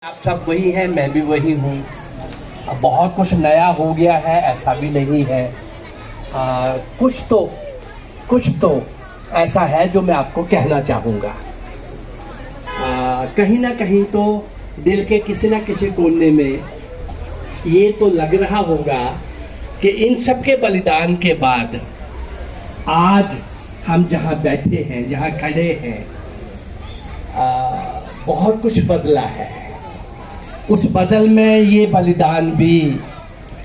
आप सब वही हैं, मैं भी वही हूँ। अब बहुत कुछ नया हो गया है ऐसा भी नहीं है। कुछ तो ऐसा है जो मैं आपको कहना चाहूँगा। कहीं ना कहीं तो दिल के किसी न किसी कोने में ये तो लग रहा होगा कि इन सब के बलिदान के बाद आज हम जहाँ बैठे हैं, जहाँ खड़े हैं, बहुत कुछ बदला है। उस बदल में ये बलिदान भी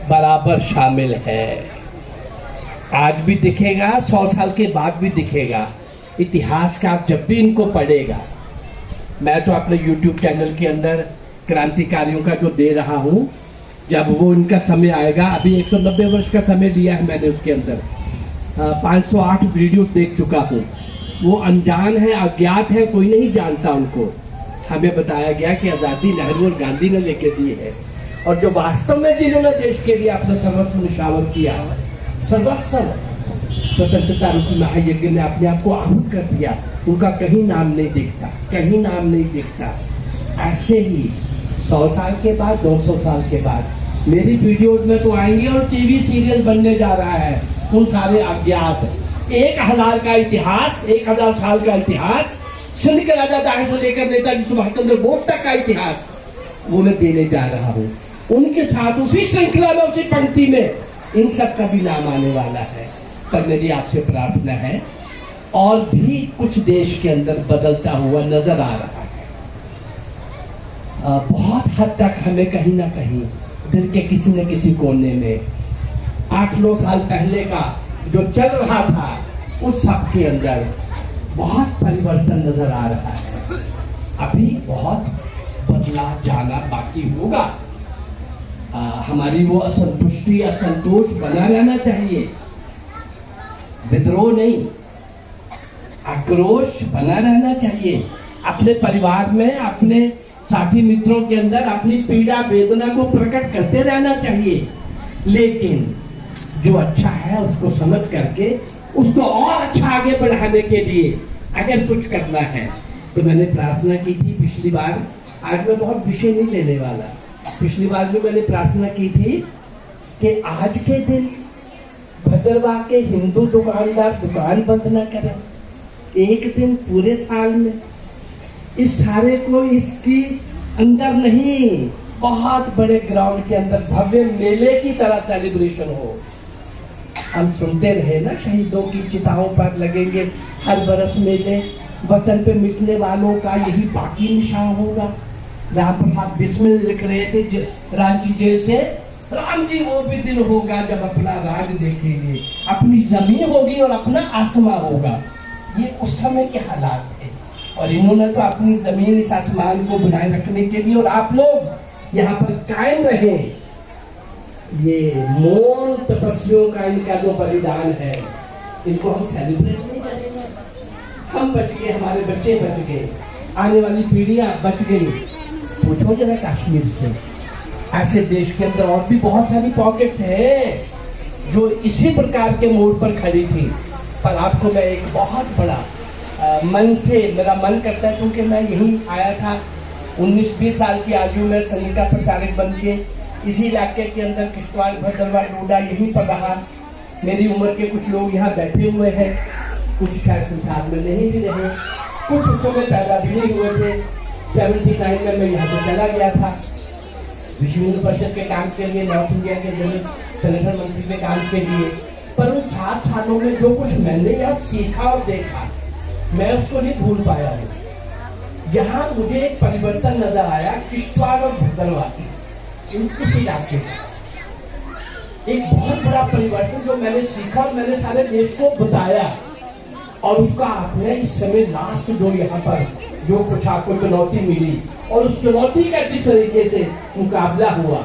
बराबर शामिल है। आज भी दिखेगा, 100 साल के बाद भी दिखेगा। इतिहास का आप जब भी इनको पढ़ेगा, मैं तो अपने YouTube चैनल के अंदर क्रांतिकारियों का जो दे रहा हूँ, जब वो इनका समय आएगा, अभी 190 वर्ष का समय लिया है मैंने उसके अंदर, 508 वीडियो देख चुका हूँ। वो अनजान है, अज्ञात है, कोई नहीं जानता उनको। हमें बताया गया कि आज़ादी नेहरू और गांधी ने लेके दी है, और जो वास्तव में जिन्होंने देश के लिए अपना सर्वस्व निशावर किया, सर्वस्व स्वतंत्रता रूपी महायज्ञ में अपने आप को आहूत कर दिया, उनका कहीं नाम नहीं दिखता, कहीं नाम नहीं दिखता। ऐसे ही 100 साल के बाद, 200 साल के बाद मेरी वीडियोस में तो आएंगे और टीवी सीरियल बनने जा रहा है उन सारे अज्ञात 1000 का इतिहास, 1000 साल का इतिहास, सिंध के राजा दाहिर से लेकर नेताजी सुभाष चंद्र बोस तक का इतिहास वो मैं देने जा रहा हूँ। उनके साथ उसी श्रृंखला में, उसी पंक्ति में इन सब का भी नाम आने वाला है। पर मेरी आपसे प्रार्थना है, और भी कुछ देश के अंदर बदलता हुआ नजर आ रहा है। बहुत हद तक हमें कहीं ना कहीं दिल के किसी न किसी कोने में 8-9 साल पहले का जो चल रहा था, उस सब के अंदर बहुत परिवर्तन नजर आ रहा है। अभी बहुत बदला जाना बाकी होगा। हमारी वो असंतुष्टि, असंतोष बना रहना चाहिए, विद्रोह नहीं, आक्रोश बना रहना चाहिए। अपने परिवार में, अपने साथी मित्रों के अंदर अपनी पीड़ा वेदना को प्रकट करते रहना चाहिए, लेकिन जो अच्छा है उसको समझ करके उसको और अच्छा आगे बढ़ाने के लिए अगर कुछ करना है तो मैंने प्रार्थना की थी पिछली बार। आज मैं बहुत विषय नहीं लेने वाला। पिछली बार जो मैंने प्रार्थना की थी कि आज के दिन भद्रवाह के हिंदू दुकानदार दुकान बंद न करें, एक दिन पूरे साल में इस सारे को इसकी अंदर नहीं, बहुत बड़े ग्राउंड के अंदर भव्य मेले की तरह सेलिब्रेशन हो। हम सुनते रहे ना, शहीदों की चिताओं पर लगेंगे हर बरस मेले, वतन पे मिटने वालों का यही बाकी निशान होगा। राम प्रसाद बिस्मिल लिख रहे थे रांची जेल से, राम जी वो भी दिन होगा जब अपना राज देखेंगे, अपनी जमीन होगी और अपना आसमां होगा। ये उस समय के हालात थे, और इन्होंने तो अपनी जमीन इस आसमान को बनाए रखने के लिए, और आप लोग यहाँ पर कायम रहे। ये मौन तपस्वियों का इनका जो बलिदान है, इनको हम सेलिब्रेट नहीं करेंगे। हम बच गए, हमारे बच्चे बच गए, आने वाली पीढ़ियां बच गई। पूछो जरा कश्मीर से, ऐसे देश के अंदर और भी बहुत सारी पॉकेट्स हैं जो इसी प्रकार के मोड़ पर खड़ी थी। पर आपको मैं एक बहुत बड़ा मन से, मेरा मन करता है, क्योंकि मैं यहीं आया था 19-20 साल की आयु में संगीत का प्रचारक बन के, इसी इलाके के अंदर किश्तवाड़, भद्रवाह, डोडा यहीं पर रहा। मेरी उम्र के कुछ लोग यहाँ बैठे हुए हैं, कुछ शायद संसार में नहीं भी रहे, कुछ उस समय पैदा भी नहीं हुए थे। 79 में मैं यहाँ से चला गया था विश्व हिंदू परिषद के काम के लिए, नॉर्थ इंडिया के संगठन मंत्री के काम के लिए। पर उन 7 सालों में जो कुछ मैंने यहाँ सीखा और देखा, मैं उसको नहीं भूल पाया हूँ। यहाँ मुझे एक परिवर्तन नजर आया, किश्तवाड़ और भद्रवाह इस इलाके एक बहुत बड़ा परिवर्तन जो मैंने सीखा और मैंने सारे देश को बताया, और उसका आपने इस समय लास्ट जो यहाँ पर जो कुछ आपको चुनौती मिली, और उस चुनौती का किस तरीके से मुकाबला हुआ,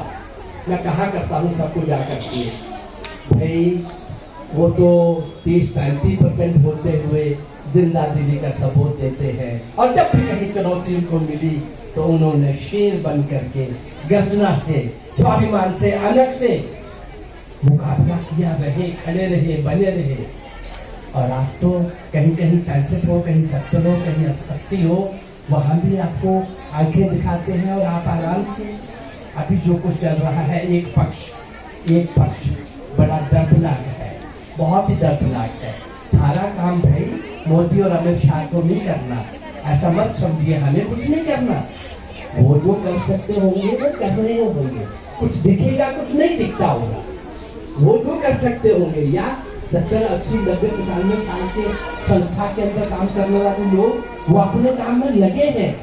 मैं कहा करता हूँ सबको जा करके, भाई वो तो 30-35% होते हुए जिंदा दिली का सबूत देते हैं, और जब भी कहीं चुनौती उनको मिली तो उन्होंने शेर बन करके गर्जना से, स्वाभिमान से, अनक से मुकाबला किया, रहे, खड़े रहे, बने रहे। और आप तो कहीं कहीं 65 हो, कहीं 70 हो, कहीं 80 हो, वहां भी आपको आंखें दिखाते हैं और आप आराम से, अभी जो कुछ चल रहा है एक पक्ष बड़ा दर्दनाक है, बहुत ही दर्दनाक है। सारा काम भाई मोदी और अमित शाह को नहीं करना, ऐसा मत समझिए, हमें कुछ नहीं करना। वो जो कर सकते होंगे वो कर रहे होंगे, कुछ दिखेगा कुछ नहीं दिखता होगा। वो जो कर सकते होंगे, या 70, 80, 90, 95 साल के संस्था के अंदर काम करने वाले लोग वो अपने काम में लगे हैं।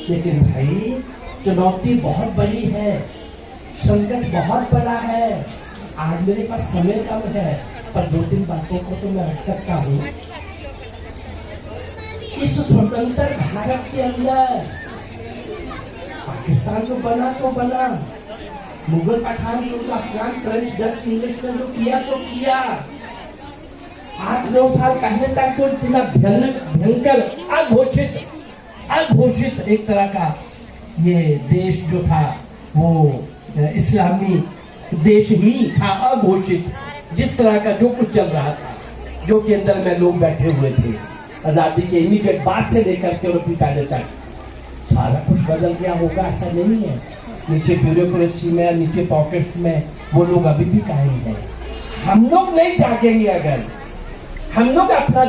लेकिन भाई चुनौती बहुत बड़ी है, संकट बहुत बड़ा है। आज मेरे पास समय कम है, पर 2-3 बातों को तो मैं रख सकता हूँ। इस स्वतंत्र भारत के अंदर पाकिस्तान जो बना, मुगल पठान जो अफगान फ्रेंच डच इंग्लिश ने जो किया सो किया। 8-9 साल पहले तक जो इतना भयंकर अघोषित एक तरह का ये देश जो था वो इस्लामी देश ही था, अघोषित, जिस तरह का जो कुछ चल रहा था, जो के अंदर में लोग बैठे हुए थे आजादी के इमीडिएट बाद से लेकर के और अभी पहले तक, सारा कुछ बदल गया होगा ऐसा नहीं है। नीचे ब्यूरोक्रेसी में, नीचे पॉकेट्स में वो लोग अभी भी कायम हैं। हम लोग नहीं जागेंगे, अगर हम लोग अपना